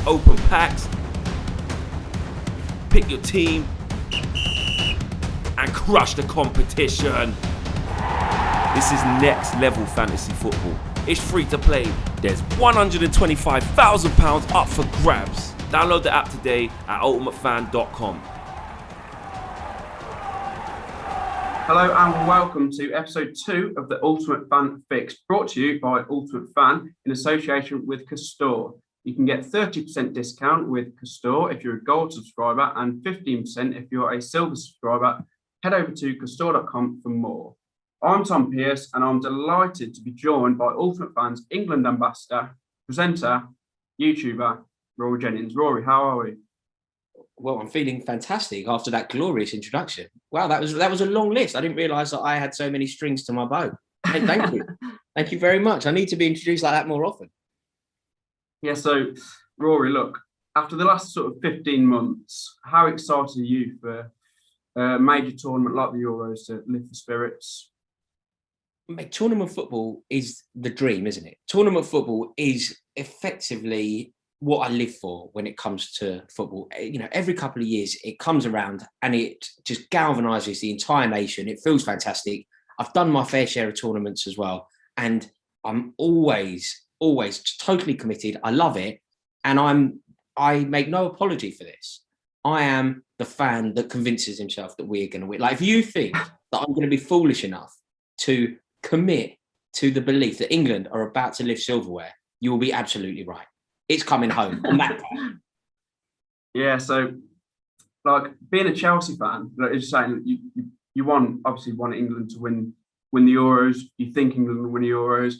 open packs, pick your team, and crush the competition. This is next level fantasy football. It's free to play. There's £125,000 up for grabs. Download the app today at ultimatefan.com. Hello and welcome to episode 2 of the Ultimate Fan Fix, brought to you by Ultimate Fan in association with Castore. You can get 30% discount with Castore if you're a gold subscriber and 15% if you're a silver subscriber. Head over to castore.com for more. I'm Tom Pearce and I'm delighted to be joined by Ultimate Fan's England ambassador, presenter, YouTuber, Rory Jennings. Rory, how are we? Well, I'm feeling fantastic after that glorious introduction. Wow, that was a long list. I didn't realise that I had so many strings to my bow. Hey, thank you. Thank you very much. I need to be introduced like that more often. Yeah, so Rory, look, after the last sort of 15 months, how excited are you for a major tournament like the Euros to lift the spirits? Mate, tournament football is the dream, isn't it? Tournament football is effectively what I live for when it comes to football. You know, every couple of years it comes around and it just galvanizes the entire nation. It feels fantastic. I've done my fair share of tournaments as well, and I'm always totally committed. I love it, and I make no apology for this. I am the fan that convinces himself that we're going to win. Like, if you think that I'm going to be foolish enough to commit to the belief that England are about to lift silverware, you will be absolutely right. It's coming home on that part. Yeah, so like being a Chelsea fan, like you're saying, you obviously want England to win the Euros. You think England will win the Euros.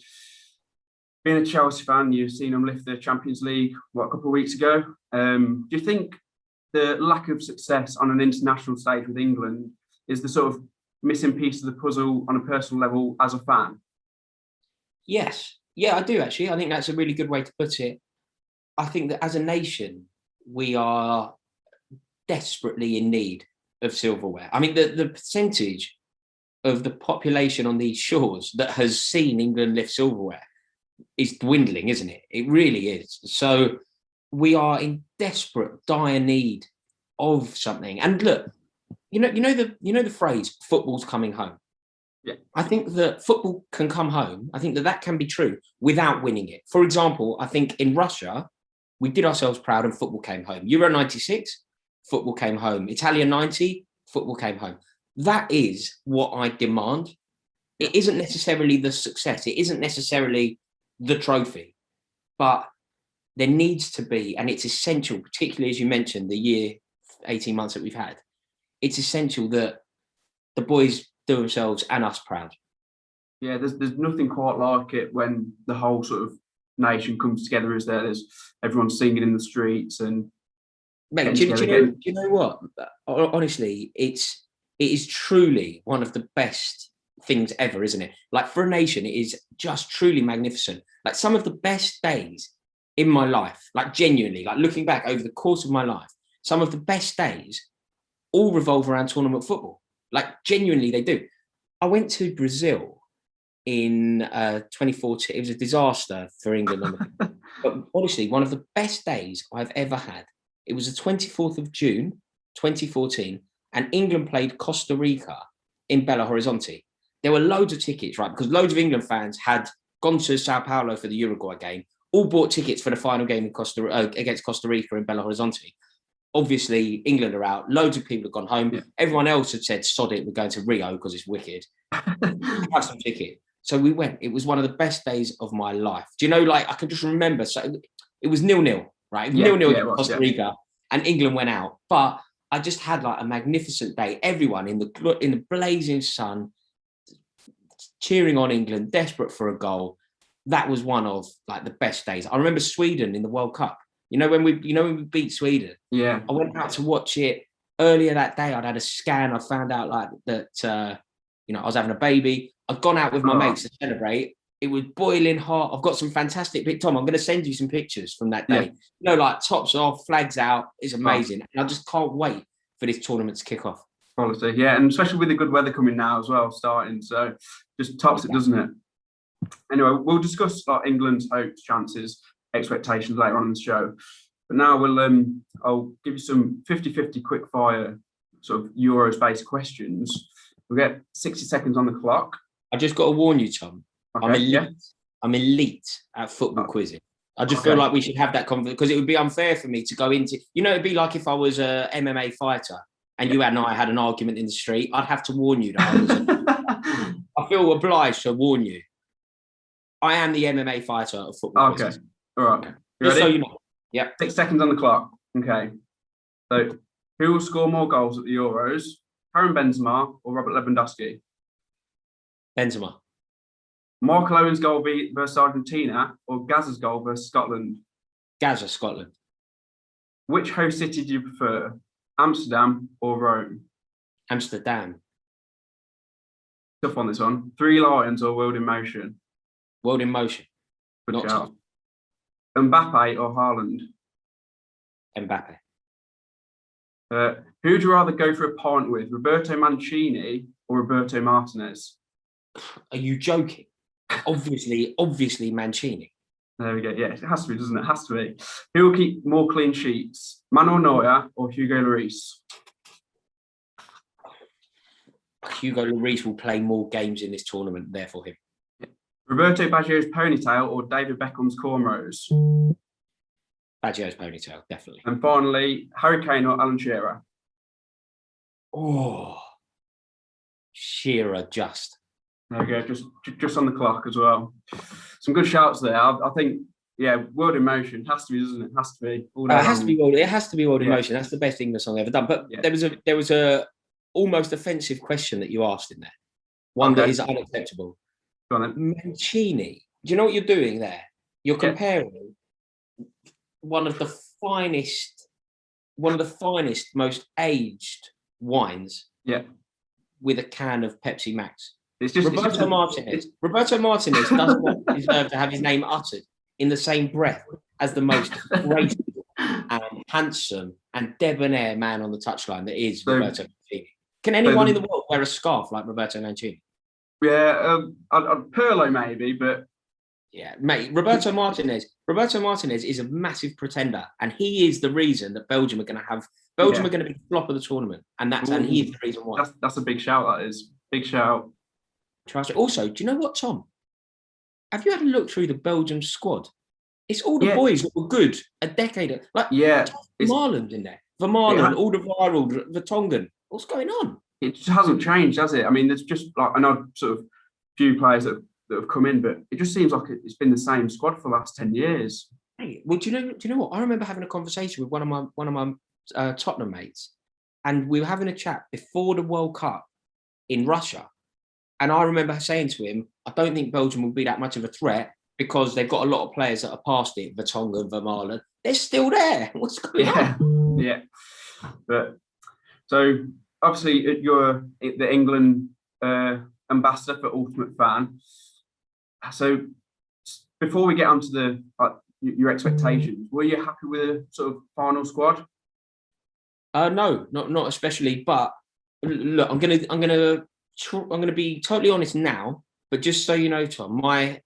Being a Chelsea fan, you've seen them lift the Champions League a couple of weeks ago. Do you think the lack of success on an international stage with England is the sort of missing piece of the puzzle on a personal level as a fan? Yes. Yeah, I do actually. I think that's a really good way to put it. I think that as a nation, we are desperately in need of silverware. I mean, the percentage of the population on these shores that has seen England lift silverware is dwindling, isn't it? It really is. So we are in desperate, dire need of something. And look, you know the phrase "football's coming home." Yeah. I think that football can come home. I think that can be true without winning it. For example, I think in Russia, we did ourselves proud and football came home. Euro 96, football came home. Italia 90, football came home. That is what I demand. It isn't necessarily the success. It isn't necessarily the trophy. But there needs to be, and it's essential, particularly as you mentioned, the year, 18 months that we've had, it's essential that the boys do themselves and us proud. Yeah, there's nothing quite like it when the whole sort of nation comes together. There's everyone singing in the streets and. Mate, do you know what? Honestly, it is truly one of the best things ever, isn't it? Like, for a nation, it is just truly magnificent. Like, some of the best days in my life, like genuinely, like looking back over the course of my life, some of the best days all revolve around tournament football. Like, genuinely, they do. I went to Brazil in 2014. It was a disaster for England. But honestly, one of the best days I've ever had. It was the 24th of June, 2014, and England played Costa Rica in Belo Horizonte. There were loads of tickets, right? Because loads of England fans had gone to Sao Paulo for the Uruguay game, all bought tickets for the final game in against Costa Rica in Belo Horizonte. Obviously, England are out. Loads of people have gone home. Yeah. Everyone else had said, sod it, we're going to Rio because it's wicked. Have some ticket. So we went. It was one of the best days of my life. Do you know, like, I can just remember, so it was 0-0, right? 0-0 against Costa Rica, and England went out. But I just had like a magnificent day. Everyone in the blazing sun, cheering on England, desperate for a goal. That was one of like the best days. I remember Sweden in the World Cup. You know when we beat Sweden. Yeah. I went out to watch it earlier that day. I'd had a scan. I found out like that. I was having a baby. I'd gone out with my mates to celebrate. It was boiling hot. I've got some fantastic pictures. Tom, I'm going to send you some pictures from that day. Yeah. Like tops off, flags out. It's amazing. And I just can't wait for this tournament to kick off. Honestly, yeah. And especially with the good weather coming now as well, starting. So just tops it, doesn't it? Anyway, we'll discuss like England's hopes, chances, expectations later on in the show. But now I'll give you some 50-50 quick fire sort of Euros based questions. We'll get 60 seconds on the clock. I just got to warn you, Tom. Okay, I'm elite. yeah. I'm elite at football quizzing. I just feel like we should have that confidence because it would be unfair for me to go into. It'd be like if I was a MMA fighter and you and I had an argument in the street. I'd have to warn you that I feel obliged to warn you. I am the MMA fighter of football. Okay, quizzes. all right. You Just ready? so you know. Yeah. 6 seconds on the clock. Okay. So, who will score more goals at the Euros? Karim Benzema or Robert Lewandowski? Benzema. Mark Owen's goal versus Argentina or Gazza's goal versus Scotland? Gaza, Scotland. Which host city do you prefer? Amsterdam or Rome? Amsterdam. Tough on this one. Three Lions or World in Motion? World in Motion. Good Not shout. Mbappe or Haaland? Mbappe. Who would you rather go for a pint with, Roberto Mancini or Roberto Martinez? Are you joking? Obviously Mancini. There we go. Yeah, it has to be, doesn't it? It has to be. Who will keep more clean sheets, Manuel Neuer or Hugo Lloris? Hugo Lloris will play more games in this tournament, therefore him. Roberto Baggio's ponytail or David Beckham's cornrows? Baggio's ponytail, definitely. And finally, Harry Kane or Alan Shearer? Oh, Shearer just. There we go, just on the clock as well. Some good shouts there. I think, yeah, World in Motion has to be, doesn't it? Has to be. It has to be World. It has to be World in Motion. That's the best English song ever done. But there was a almost offensive question that you asked in there. One that is unacceptable. Go on then. Mancini. Do you know what you're doing there? You're comparing one of the finest, most aged wines. Yeah. With a can of Pepsi Max. Roberto Martinez does not deserve to have his name uttered in the same breath as the most graceful and handsome and debonair man on the touchline that is Roberto Mancini. Can anyone in the world wear a scarf like Roberto Mancini? Yeah, Pirlo maybe, but yeah, mate. Roberto Martinez is a massive pretender, and he is the reason that Belgium are going to be the flop of the tournament, and he is the reason why. That's a big shout. That is big shout. Also, do you know what, Tom? Have you had a look through the Belgium squad? It's all the boys that were good a decade ago. Vermaelen in there. Vermaelen, Alderweireld, Vertonghen. What's going on? It just hasn't changed, has it? I mean, there's just like I know sort of few players that have come in, but it just seems like it's been the same squad for the last 10 years. Hey, well, do you know what? I remember having a conversation with one of my Tottenham mates, and we were having a chat before the World Cup in Russia. And I remember saying to him, I don't think Belgium will be that much of a threat because they've got a lot of players that are past it, Vertonghen, Vermaelen. They're still there. What's going on? Yeah. But so obviously you're the England ambassador for Ultimate Fan. So before we get onto your expectations, were you happy with the sort of final squad? No, not especially. But look, I'm gonna be totally honest now. But just so you know, Tom, my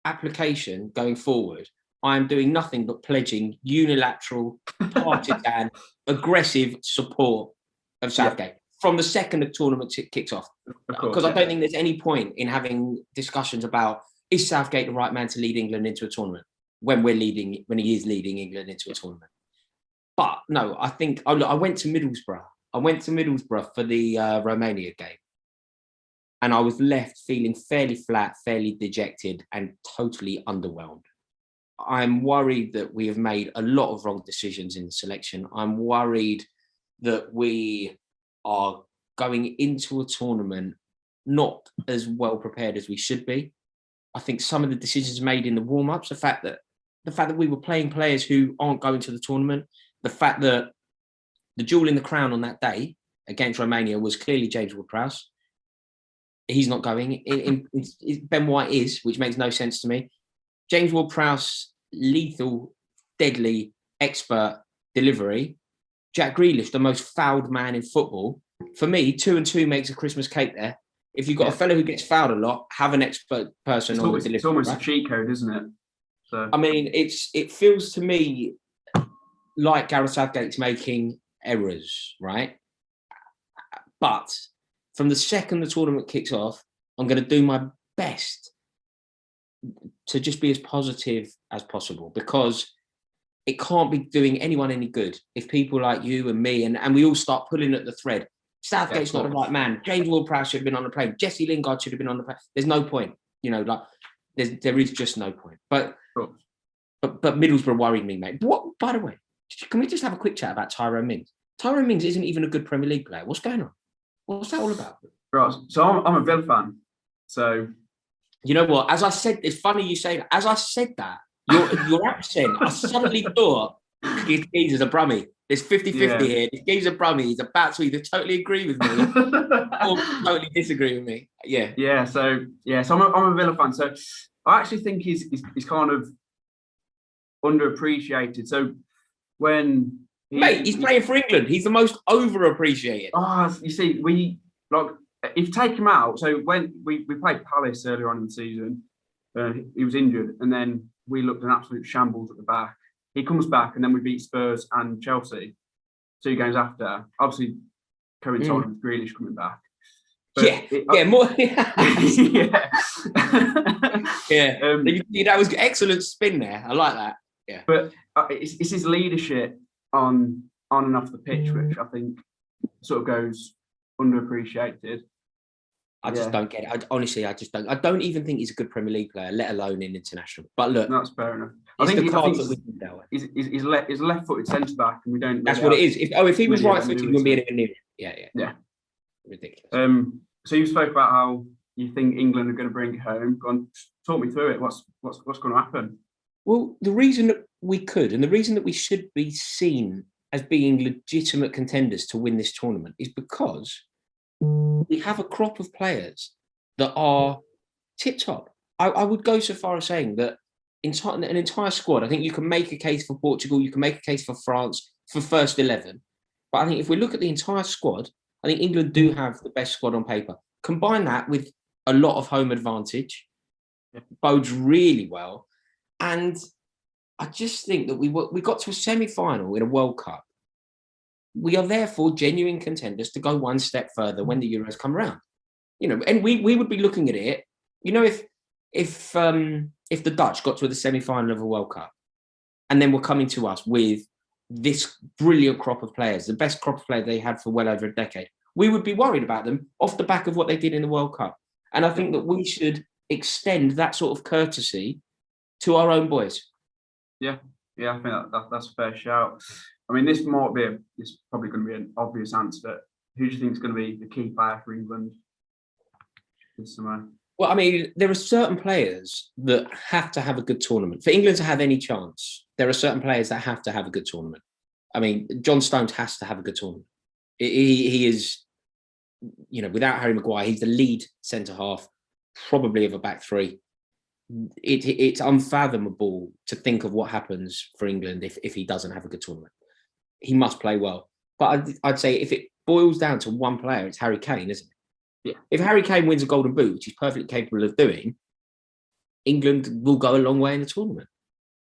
application going forward, I'm doing nothing but pledging unilateral, partisan, aggressive support of Southgate from the second the tournament kicks off. Because I don't think there's any point in having discussions about is Southgate the right man to lead England into a tournament when he is leading England into a tournament. But no, I think I went to Middlesbrough. I went to Middlesbrough for the Romania game. And I was left feeling fairly flat, fairly dejected, and totally underwhelmed. I'm worried that we have made a lot of wrong decisions in the selection. I'm worried that we are going into a tournament not as well prepared as we should be. I think some of the decisions made in the warm-ups, the fact that we were playing players who aren't going to the tournament, the fact that the jewel in the crown on that day against Romania was clearly James Ward-Prowse. He's not going. Ben White is, which makes no sense to me. James Ward-Prowse, lethal, deadly, expert delivery. Jack Grealish, the most fouled man in football. For me, 2 and 2 makes a Christmas cake there. If you've got a fellow who gets fouled a lot, have an expert person on the delivery. It's almost a cheat code, isn't it? So. I mean, it feels to me like Gareth Southgate's making errors, right? But from the second the tournament kicks off, I'm going to do my best to just be as positive as possible, because it can't be doing anyone any good if people like you and me and we all start pulling at the thread. Southgate's not the right man. James Ward-Prowse should have been on the plane. Jesse Lingard should have been on the plane. There's no point, like there is just no point. But Middlesbrough worried me, mate. What? By the way, can we just have a quick chat about Tyrone Mings? Tyrone Mings isn't even a good Premier League player. What's going on? What's that all about? Right. So I'm a Villa fan. So you know what? As I said, it's funny you say that. As I said that, your accent, I suddenly thought he's a Brummie. There's 50-50 here. This geezer's a Brummie. He's about to either totally agree with me or totally disagree with me. Yeah. Yeah. So I'm a Villa fan. So I actually think he's kind of underappreciated. So when he's playing for England, he's the most overappreciated. You see, if you take him out, so when we played Palace earlier on in the season, he was injured, and then we looked an absolute shambles at the back. He comes back, and then we beat Spurs and Chelsea 2 games after. Obviously, coincided with Grealish coming back. But more. Yeah. That was excellent spin there. I like that. Yeah. But it's his leadership on and off the pitch, which I think sort of goes underappreciated. I just don't get it. Honestly, I just don't. I don't even think he's a good Premier League player, let alone in international. But look, that's fair enough. I think he's left-footed centre back, and we don't. That's what it is. If he was right-footed, he wouldn't be anywhere near it. Yeah. Ridiculous. So you spoke about how you think England are going to bring it home. Go on, talk me through it. What's going to happen? Well, the reason that we could, and the reason that we should be seen as being legitimate contenders to win this tournament, is because we have a crop of players that are tip-top. I would go so far as saying that an entire squad, I think you can make a case for Portugal, you can make a case for France, for first 11. But I think if we look at the entire squad, I think England do have the best squad on paper. Combine that with a lot of home advantage, bodes really well. And I just think that we got to a semi-final in a World Cup. We are therefore genuine contenders to go one step further when the Euros come around. And we would be looking at it. If the Dutch got to the semi-final of a World Cup, and then were coming to us with this brilliant crop of players, the best crop of players they had for well over a decade, we would be worried about them off the back of what they did in the World Cup. And I think that we should extend that sort of courtesy to our own boys. Yeah, I think that's a fair shout. I mean, this is probably going to be an obvious answer, but who do you think is going to be the key player for England this summer? Well, I mean, there are certain players that have to have a good tournament. For England to have any chance, there are certain players that have to have a good tournament. I mean, John Stones has to have a good tournament. He is, without Harry Maguire, he's the lead centre-half, probably of a back three. It's unfathomable to think of what happens for England if he doesn't have a good tournament. He must play well. But I'd say if it boils down to one player, it's Harry Kane, isn't it? Yeah. If Harry Kane wins a Golden Boot, which he's perfectly capable of doing, England will go a long way in the tournament.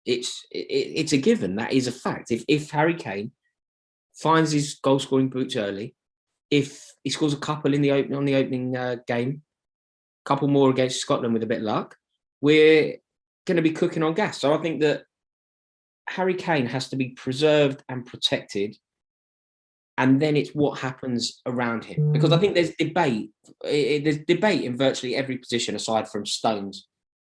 It's a given. That is a fact. If Harry Kane finds his goal-scoring boots early, if he scores a couple on the opening game, a couple more against Scotland with a bit of luck, we're going to be cooking on gas. So I think that Harry Kane has to be preserved and protected, and then it's what happens around him. Because I think there's debate. There's debate in virtually every position aside from Stones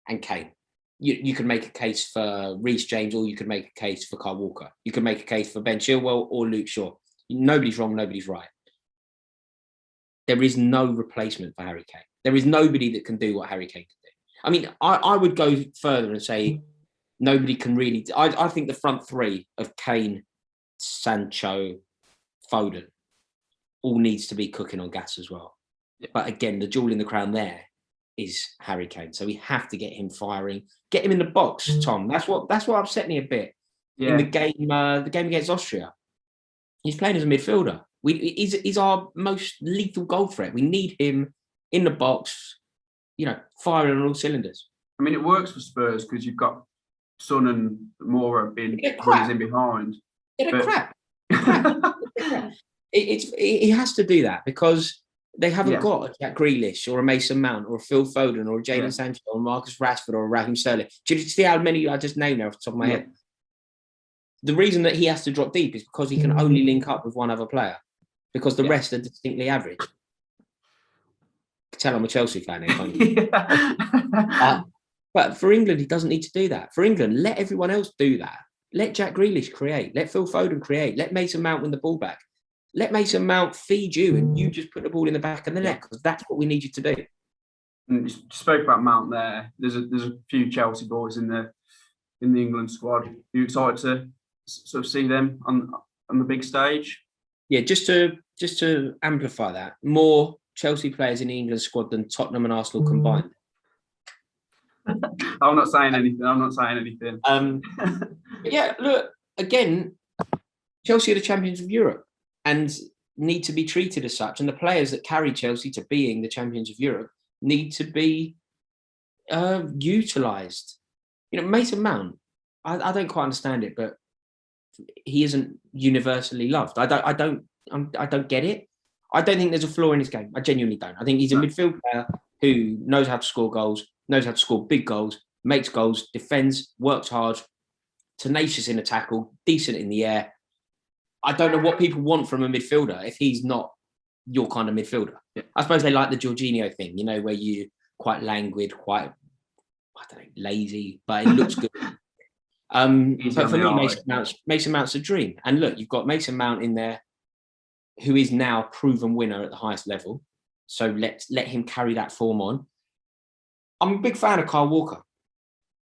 and Kane. You could make a case for Reece James, or you could make a case for Kyle Walker. You could make a case for Ben Chilwell or Luke Shaw. Nobody's wrong, nobody's right. There is no replacement for Harry Kane. There is nobody that can do what Harry Kane can do. I mean, I would go further and say nobody can really. I think the front three of Kane, Sancho, Foden all needs to be cooking on gas as well. Yeah. But again, the jewel in the crown there is Harry Kane. So we have to get him firing, get him in the box, Tom. That's what upset me a bit in the game against Austria. He's playing as a midfielder. He's our most lethal goal threat. We need him in the box, firing on all cylinders. I mean, it works for Spurs because you've got Son and Moura being runners in behind. They're But- crap. He has to do that because they haven't got a Jack Grealish or a Mason Mount or a Phil Foden or a Jadon Sancho or Marcus Rashford or a Raheem Sterling. Do you see how many I just named off the top of my head? The reason that he has to drop deep is because he can only link up with one other player because the rest are distinctly average. You can tell I'm a Chelsea fan here, can't you? But for England, he doesn't need to do that. For England, let everyone else do that. Let Jack Grealish create. Let Phil Foden create. Let Mason Mount win the ball back. Let Mason Mount feed you and you just put the ball in the back of the net because that's what we need you to do. And you spoke about Mount there. There's a few Chelsea boys in the England squad. Are you excited to sort of see them on the big stage? Yeah, just to amplify that, more Chelsea players in the England squad than Tottenham and Arsenal combined. I'm not saying anything. Yeah, look, again, Chelsea are the champions of Europe and need to be treated as such. And the players that carry Chelsea to being the champions of Europe need to be utilised. You know, Mason Mount, I don't quite understand it, but he isn't universally loved. I don't get it. I don't think there's a flaw in his game. I genuinely don't. I think he's a midfield player who knows how to score goals, knows how to score big goals, makes goals, defends, works hard, tenacious in a tackle, decent in the air. I don't know what people want from a midfielder if he's not your kind of midfielder. Yeah. I suppose they like the Jorginho thing, you know, where you quite languid, quite, I don't know, lazy, but it looks good. But for me, Mason Mount's a dream. And look, you've got Mason Mount in there, who is now a proven winner at the highest level. So let him carry that form on. I'm a big fan of Kyle Walker.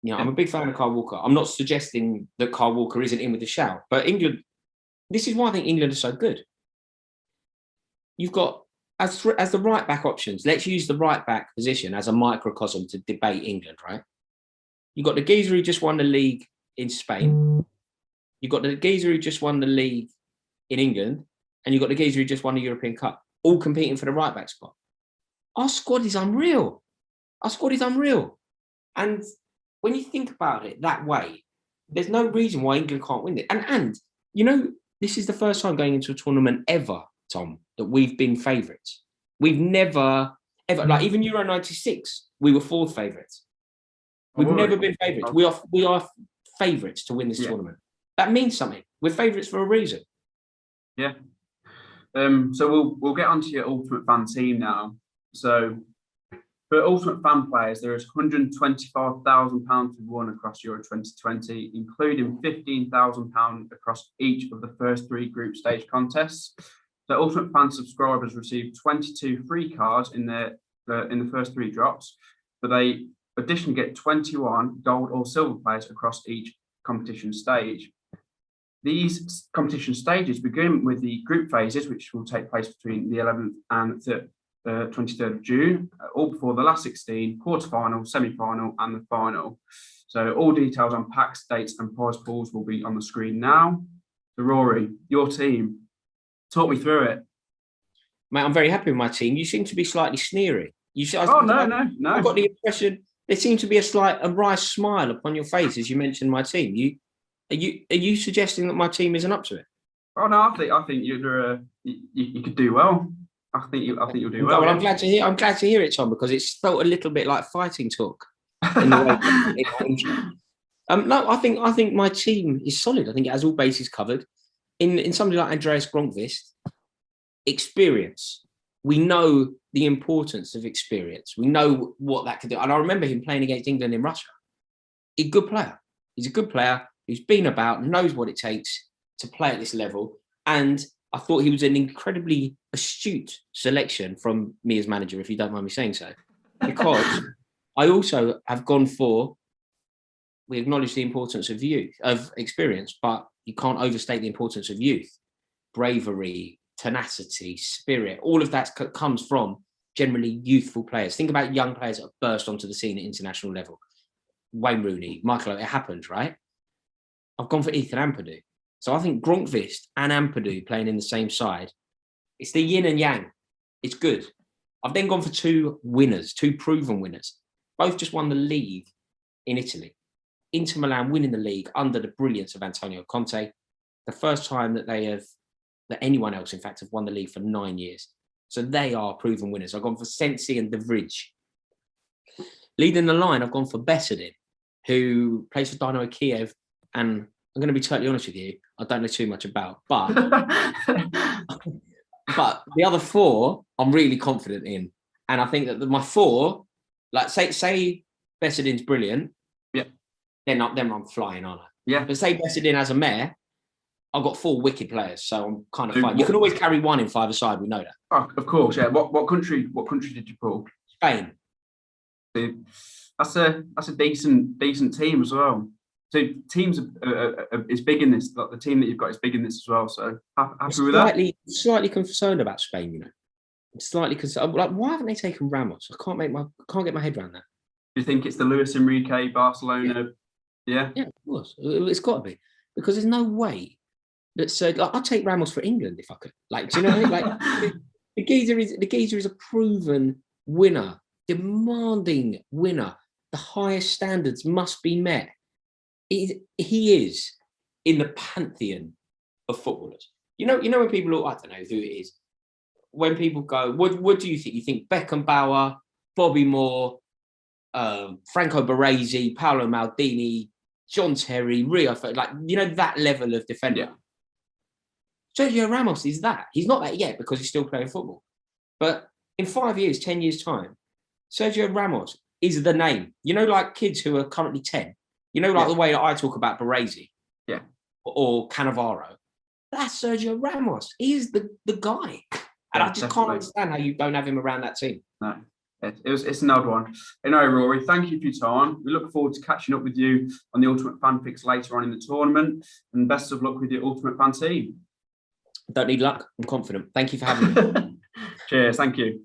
You know, I'm a big fan of Kyle Walker. I'm not suggesting that Kyle Walker isn't in with the shout, but England, this is why I think England is so good. You've got, as the right back options, let's use the right back position as a microcosm to debate England, right? You've got the geezer who just won the league in Spain. You've got the geezer who just won the league in England. And you've got the geezer who just won the European Cup, all competing for the right back spot. Our squad is unreal. And when you think about it that way, there's no reason why England can't win it. And you know, this is the first time going into a tournament ever, Tom, that we've been favourites. We've never, ever, like even Euro 96, we were fourth favourites. We've never been favourites. We are favourites to win this tournament. That means something. We're favourites for a reason. Yeah. So we'll get onto your Ultimate Fan team now. So for Ultimate Fan players, there is £125,000 to be won across Euro 2020, including £15,000 across each of the first three group stage contests. So Ultimate Fan subscribers receive 22 free cards in the first three drops, but they additionally get 21 gold or silver players across each competition stage. These competition stages begin with the group phases, which will take place between the 11th and 23rd of June, all before the last 16, quarterfinal, semi-final, and the final. So all details on packs, dates, and prize pools will be on the screen now. So Rory, your team, talk me through it. Mate, I'm very happy with my team. You seem to be slightly sneery. No. I got the impression there seemed to be a wry smile upon your face as you mentioned my team. Are you suggesting that my team isn't up to it? Oh no, I think you could do well. I think you'll do well. Well, I'm glad to hear it, Tom, because it's felt a little bit like fighting talk in the way. No, I think my team is solid. I think it has all bases covered. In somebody like Andreas Gronkvist, experience. We know the importance of experience. We know what that can do. And I remember him playing against England in Russia. He's a good player. He's a good player who's been about, knows what it takes to play at this level. And I thought he was an incredibly astute selection from me as manager, if you don't mind me saying so. Because I also have gone for, we acknowledge the importance of experience, but you can't overstate the importance of youth. Bravery, tenacity, spirit, all of that comes from generally youthful players. Think about young players that have burst onto the scene at international level. Wayne Rooney, Michael, it happened, right? I've gone for Ethan Ampadu. So I think Gronkvist and Ampadu playing in the same side, it's the yin and yang. It's good. I've then gone for two proven winners. Both just won the league in Italy. Inter Milan winning the league under the brilliance of Antonio Conte. The first time that that anyone else, in fact, have won the league for 9 years. So they are proven winners. I've gone for Sensi and De Vrij. Leading the line, I've gone for Besedin, who plays for Dynamo Kiev. And I'm going to be totally honest with you, I don't know too much about. But but the other 4, I'm really confident in. And I think that my 4, like say Besedin's brilliant. Yeah. Then I'm flying on it. Yeah. But say Besedin as a mayor, I've got 4 wicked players, so I'm kind of fine. You can always carry 1 in 5-a-side. We know that. Oh, of course, yeah. What country did you pull? Spain. That's a decent team as well. So teams is big in this. Like the team that you've got is big in this as well. So happy with that. Slightly concerned about Spain. You know, I'm slightly concerned. Like, why haven't they taken Ramos? I can't get my head around that. Do you think it's the Luis Enrique Barcelona? Yeah. Yeah, of course. It's got to be, because there's no way that I'd take Ramos for England if I could. Like, do you know what I mean? Like the geezer is a proven winner, demanding winner. The highest standards must be met. He is in the pantheon of footballers. You know when people look, I don't know who it is. When people go, what do you think? You think Beckenbauer, Bobby Moore, Franco Baresi, Paolo Maldini, John Terry, Rio, like, you know, that level of defender. Yeah. Sergio Ramos is that. He's not that yet because he's still playing football. But in 5 years, 10 years' time, Sergio Ramos is the name. You know, like kids who are currently 10. You know, like the way that I talk about Baresi, or Cannavaro. That's Sergio Ramos. He is the guy. And I just can't understand how you don't have him around that team. No, it's an odd one. Anyway, Rory, thank you for your time. We look forward to catching up with you on the Ultimate Fan Fix later on in the tournament. And best of luck with your Ultimate Fan team. Don't need luck. I'm confident. Thank you for having me. Cheers. Thank you.